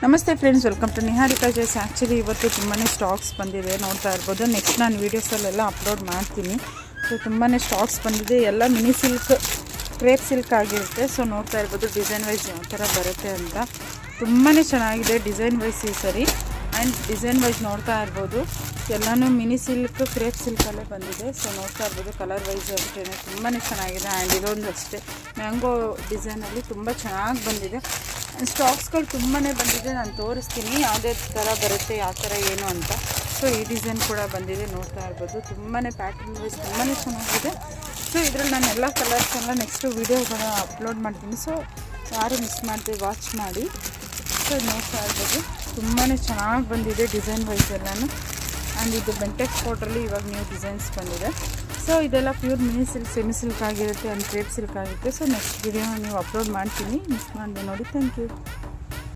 ನಮಸ್ತೆ friends, welcome to Niharika ಜೈಸ್. Actually ಇವತ್ತು ತುಂಬಾ ಸ್ಟಾಕ್ಸ್ ಬಂದಿದೆ, ನೋಡ್ತಾ ಇರ್ಬೋದು. ನೆಕ್ಸ್ಟ್ ನಾನು ವೀಡಿಯೋಸಲ್ಲೆಲ್ಲ ಅಪ್ಲೋಡ್ ಮಾಡ್ತೀನಿ. ಸೊ ತುಂಬಾ ಸ್ಟಾಕ್ಸ್ ಬಂದಿದೆ, ಎಲ್ಲ ಮಿನಿ ಸಿಲ್ಕ್, ಕ್ರೇಪ್ ಸಿಲ್ಕ್ ಆಗಿರುತ್ತೆ. ಸೊ ನೋಡ್ತಾ ಇರ್ಬೋದು ಡಿಸೈನ್ ವೈಸ್ ಯಾವ ಥರ ಬರುತ್ತೆ ಅಂತ. ತುಂಬಾ ಚೆನ್ನಾಗಿದೆ ಡಿಸೈನ್ ವೈಸ್ ಈ ಸರಿ. ಆ್ಯಂಡ್ ಡಿಸೈನ್ ವೈಸ್ ನೋಡ್ತಾ ಇರ್ಬೋದು ಎಲ್ಲನೂ ಮಿನಿ ಸಿಲ್ಕ್, ಕ್ರೇಪ್ ಸಿಲ್ಕಲ್ಲೇ ಬಂದಿದೆ. ಸೊ ನೋಡ್ತಾ ಇರ್ಬೋದು ಕಲರ್ ವೈಸ್ ಅಷ್ಟೇ ತುಂಬಾ ಚೆನ್ನಾಗಿದೆ. ಆ್ಯಂಡ್ ಇದೊಂದು ಅಷ್ಟೇ ಮ್ಯಾಂಗೋ ಡಿಸೈನಲ್ಲಿ ತುಂಬ ಚೆನ್ನಾಗಿ ಬಂದಿದೆ. ಸ್ಟಾಕ್ಸ್ಗಳು ತುಂಬಾ ಬಂದಿದೆ, ನಾನು ತೋರಿಸ್ತೀನಿ ಯಾವುದೇ ಥರ ಬರುತ್ತೆ, ಯಾವ ಥರ ಏನು ಅಂತ. ಸೊ ಈ ಡಿಸೈನ್ ಕೂಡ ಬಂದಿದೆ, ನೋಡ್ತಾ ಇರ್ಬೋದು. ತುಂಬಾ ಪ್ಯಾಟರ್ನ್ ವೈಸ್ ತುಂಬಾ ಚೆನ್ನಾಗಿದೆ. ಸೊ ಇದರಲ್ಲಿ ನಾನು ಎಲ್ಲ ಕಲರ್ಸೆಲ್ಲ ನೆಕ್ಸ್ಟು ವೀಡಿಯೋಗಳ ಅಪ್ಲೋಡ್ ಮಾಡ್ತೀನಿ. ಸೊ ಯಾರು ಮಿಸ್ ಮಾಡದೆ ವಾಚ್ ಮಾಡಿ. ಸೊ ನೋಡ್ತಾ ಇರ್ಬೋದು ತುಂಬಾ ಚೆನ್ನಾಗಿ ಬಂದಿದೆ ಡಿಸೈನ್ ವೈಸ್ ಎಲ್ಲನೂ. ಆ್ಯಂಡ್ ಇದು ಬೆಂಟೆಕ್ಸ್ ಕೋಟ್ರಲ್ಲಿ ಇವಾಗ ನ್ಯೂ ಡಿಸೈನ್ಸ್ ಬಂದಿದೆ. ಸೊ ಇದೆಲ್ಲ pure mini silk, semi silk ಆಗಿರುತ್ತೆ ಆ್ಯಂಡ್ ಕ್ರೇಪ್ ಸಿಲ್ಕ್ ಆಗುತ್ತೆ. ಸೊ ನೆಕ್ಸ್ಟ್ ವಿಡಿಯೋನ ನೀವು ಅಪ್ಲೋಡ್ ಮಾಡ್ತೀನಿ, ಮಿಸ್ ಮಾಡಿದೆ ನೋಡಿ. Thank you.